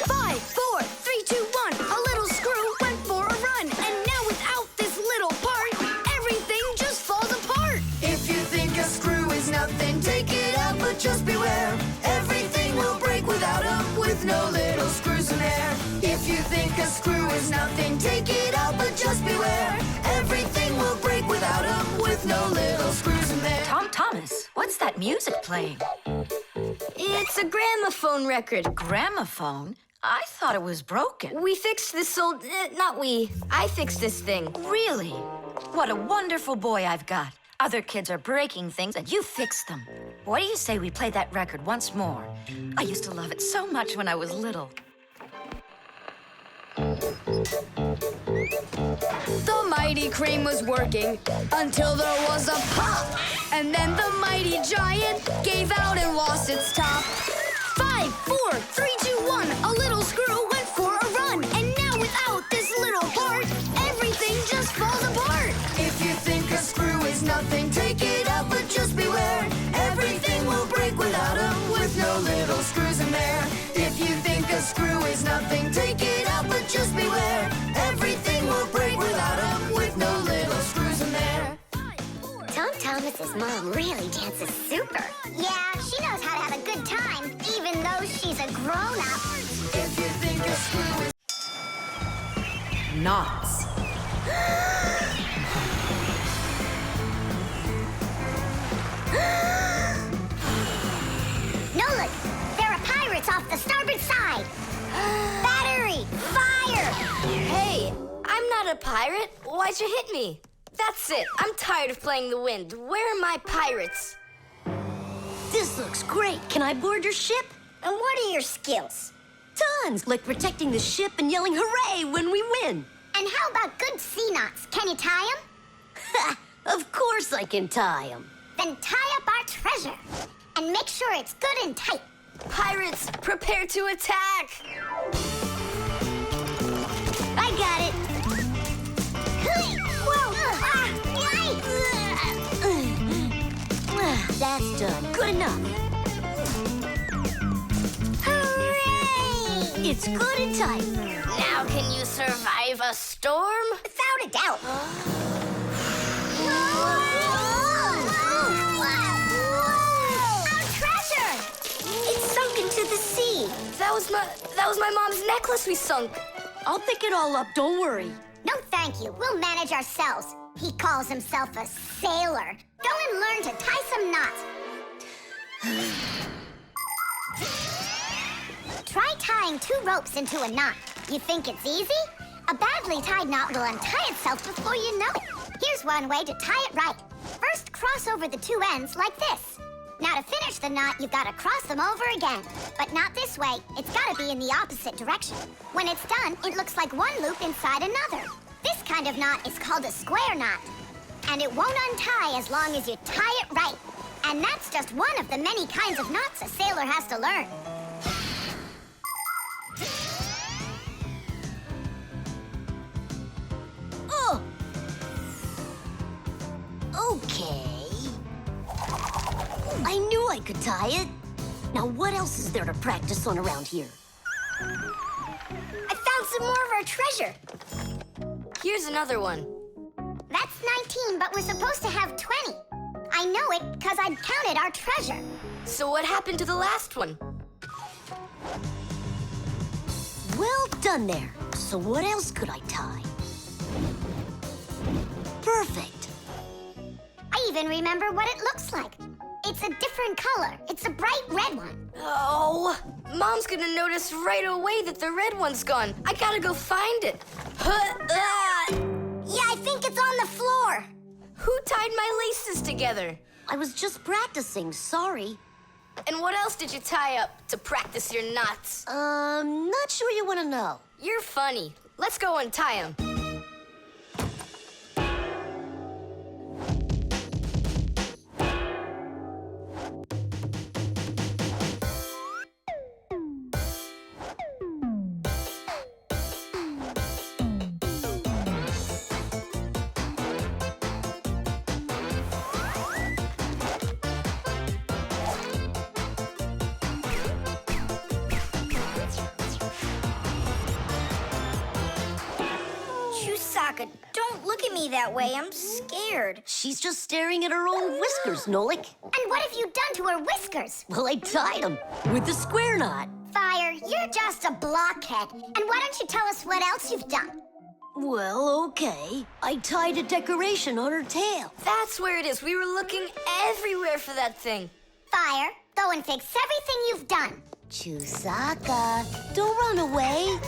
5, 4, 3, 2, 1, a little screw went for a run, and now without this little part, everything just falls apart. If you think a screw is nothing, take it out, but just beware. Everything will break without them, with no little screws in there. If you think think a screw is nothing, take it out, but just beware. Everything will break without him, with no little screws in there. Tom Thomas, what's that music playing? It's a gramophone record. Gramophone? I thought it was broken. We fixed this old... not we. I fixed this thing. Really? What a wonderful boy I've got. Other kids are breaking things and you fixed them. What do you say we play that record once more? I used to love it so much when I was little. The mighty crane was working until there was a pop. And then the mighty giant gave out and lost its top. 5, 4, 3, 2, 1. A little screw went for a run. And now without this little part, everything just falls apart. If you think a screw is nothing, take it out, but just beware. Everything will break without him, with no little screws in there. If you think a screw is nothing, take it out, but just beware. Everything will break without him, with no little screws in there. Tom Thomas's mom really dances super. Yeah, she knows how to have a good time, even though she's a grown-up. If you think a screw is... Knots. Nolik, there are pirates off the starboard side. Battery, fire! Hey, I'm not a pirate. Why'd you hit me? That's it. I'm tired of playing the wind. Where are my pirates? This looks great. Can I board your ship? And what are your skills? Tons, like protecting the ship and yelling hooray when we win. And how about good sea knots? Can you tie them? Ha! Of course I can tie them. Then tie up our treasure. And make sure it's good and tight. Pirates, prepare to attack! I got it. Whoa! That's done. Good enough. Hooray! It's good and tight. Now can you survive a storm? Without a doubt. Our treasure! It's sunk into the sea. That was my mom's necklace we sunk. I'll pick it all up, don't worry. No, thank you. We'll manage ourselves. He calls himself a sailor. Go and learn to tie some knots. Try tying 2 ropes into a knot. You think it's easy? A badly tied knot will untie itself before you know it. Here's one way to tie it right. First, cross over the 2 ends like this. Now, to finish the knot, you've got to cross them over again. But not this way. It's got to be in the opposite direction. When it's done, it looks like one loop inside another. This kind of knot is called a square knot. And it won't untie as long as you tie it right. And that's just one of the many kinds of knots a sailor has to learn. Oh! Okay. I knew I could tie it. Now, what else is there to practice on around here? I found some more of our treasure. Here's another one. That's 19, but we're supposed to have 20. I know it because I counted our treasure. So what happened to the last one? Well done there. So what else could I tie? Perfect. I even remember what it looks like. It's a different color. It's a bright red one. Oh, Mom's gonna notice right away that the red one's gone. I gotta go find it. Yeah, I think it's on the floor. Who tied my laces together? I was just practicing, sorry. And what else did you tie up to practice your knots? Not sure you want to know. You're funny. Let's go untie them. Don't look at me that way. I'm scared. She's just staring at her own whiskers, Nolik. And what have you done to her whiskers? Well, I tied them with the square knot. Fire, you're just a blockhead. And why don't you tell us what else you've done? Well, okay. I tied a decoration on her tail. That's where it is. We were looking everywhere for that thing. Fire, go and fix everything you've done. Chusaka, don't run away.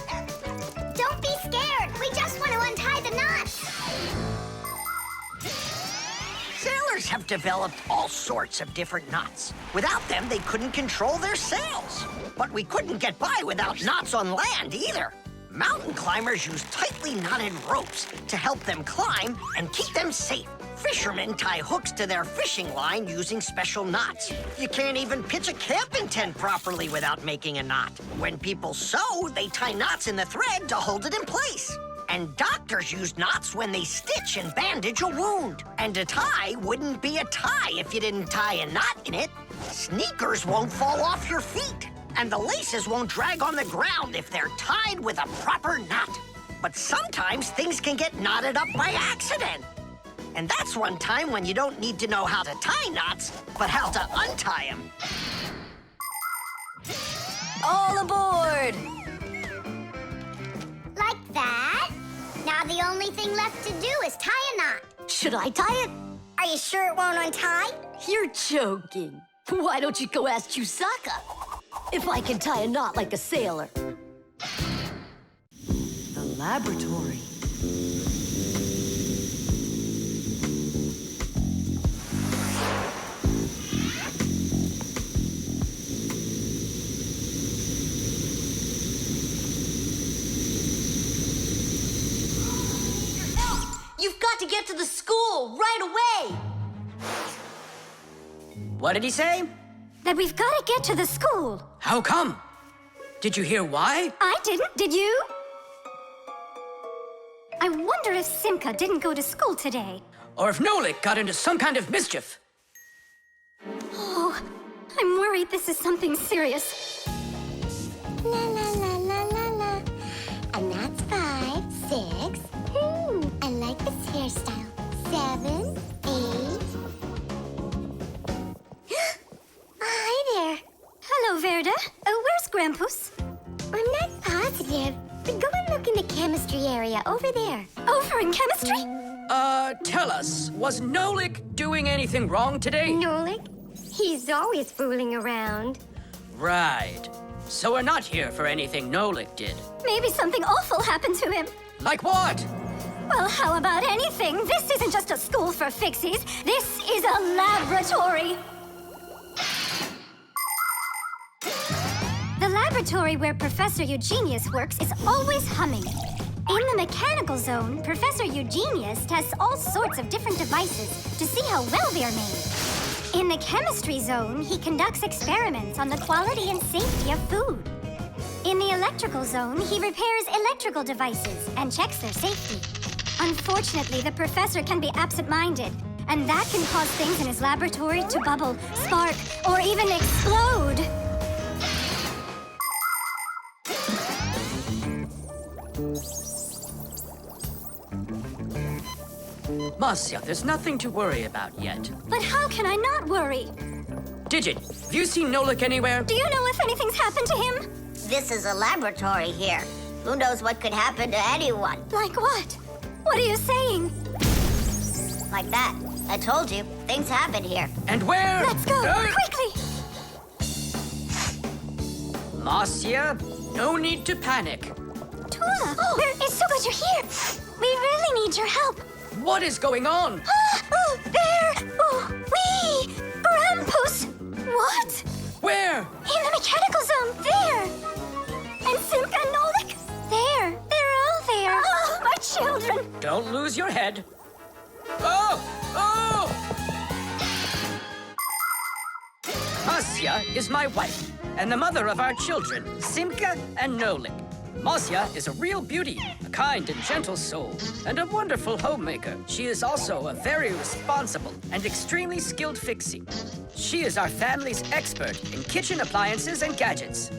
Don't be scared. We just want to untie the knots. Sailors have developed all sorts of different knots. Without them, they couldn't control their sails. But we couldn't get by without knots on land either. Mountain climbers use tightly knotted ropes to help them climb and keep them safe. Fishermen tie hooks to their fishing line using special knots. You can't even pitch a camping tent properly without making a knot. When people sew, they tie knots in the thread to hold it in place. And doctors use knots when they stitch and bandage a wound. And a tie wouldn't be a tie if you didn't tie a knot in it. Sneakers won't fall off your feet. And the laces won't drag on the ground if they're tied with a proper knot. But sometimes things can get knotted up by accident. And that's one time when you don't need to know how to tie knots, but how to untie them. All aboard! Like that. Now the only thing left to do is tie a knot. Should I tie it? Are you sure it won't untie? You're joking. Why don't you go ask Chusaka if I can tie a knot like a sailor? The laboratory. You've got to get to the school right away. What did he say? That we've got to get to the school. How come? Did you hear why? I didn't, did you? I wonder if Simka didn't go to school today. Or if Nolik got into some kind of mischief. Oh, I'm worried this is something serious. La la la la la la. And that's 5, 6. I like this hairstyle. 7, 8. Hi there. Hello, Verda. Where's Grampus? I'm not positive, but go and look in the chemistry area over there. Over in chemistry? Tell us, was Nolik doing anything wrong today? Nolik? He's always fooling around. Right. So we're not here for anything Nolik did. Maybe something awful happened to him. Like what? Well, how about anything? This isn't just a school for Fixies. This is a laboratory. The laboratory where Professor Eugenius works is always humming. In the mechanical zone, Professor Eugenius tests all sorts of different devices to see how well they're made. In the chemistry zone, he conducts experiments on the quality and safety of food. In the electrical zone, he repairs electrical devices and checks their safety. Unfortunately, the professor can be absent-minded, and that can cause things in his laboratory to bubble, spark, or even explode. Marcia, there's nothing to worry about yet. But how can I not worry? Digit, have you seen Nolik anywhere? Do you know if anything's happened to him? This is a laboratory here. Who knows what could happen to anyone? Like what? What are you saying? Like that. I told you, things happen here. And where? Let's go, quickly! Marcia, no need to panic. Tula, it's so good you're here. We really need your help. What is going on? There! Grampus! What? Where? In the mechanical zone, there! And Simka and Nolik? There! They're all there! Oh, my children! Don't lose your head. Oh! Oh! Marcia is my wife, and the mother of our children, Simka and Nolik. Marcia is a real beauty, a kind and gentle soul, and a wonderful homemaker. She is also a very responsible and extremely skilled Fixie. She is our family's expert in kitchen appliances and gadgets.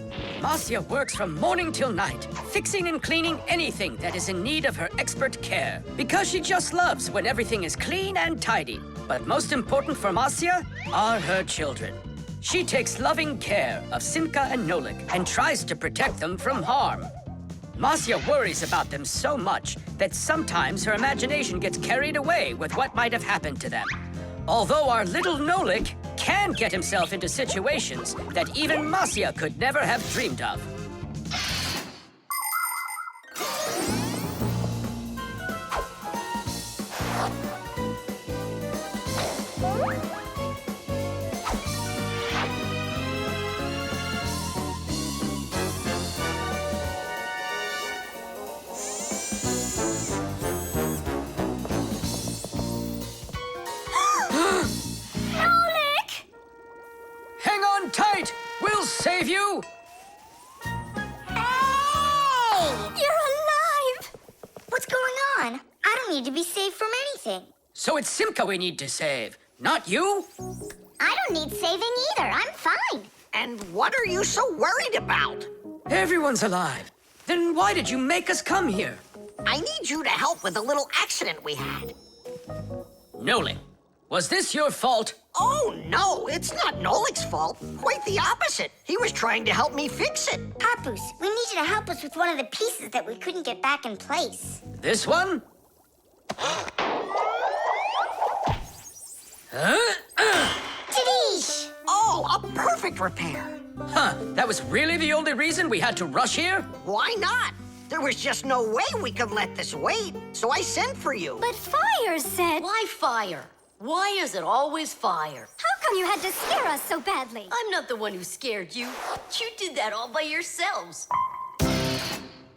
Marcia works from morning till night, fixing and cleaning anything that is in need of her expert care, because she just loves when everything is clean and tidy. But most important for Marcia are her children. She takes loving care of Simka and Nolik and tries to protect them from harm. Masya worries about them so much that sometimes her imagination gets carried away with what might have happened to them. Although our little Nolik can get himself into situations that even Masya could never have dreamed of. Hang on tight! We'll save you! Hey! You're alive! What's going on? I don't need to be saved from anything. So it's Simka we need to save, not you? I don't need saving either. I'm fine. And what are you so worried about? Everyone's alive. Then why did you make us come here? I need you to help with a little accident we had. Nolik, was this your fault? Oh, no, it's not Nolik's fault. Quite the opposite. He was trying to help me fix it. Papoose, we need you to help us with one of the pieces that we couldn't get back in place. This one? Tadish! Oh, a perfect repair. Huh, that was really the only reason we had to rush here? Why not? There was just no way we could let this wait, so I sent for you. But Fire said... Why fire? Why is it always fire? How come you had to scare us so badly? I'm not the one who scared you. You did that all by yourselves.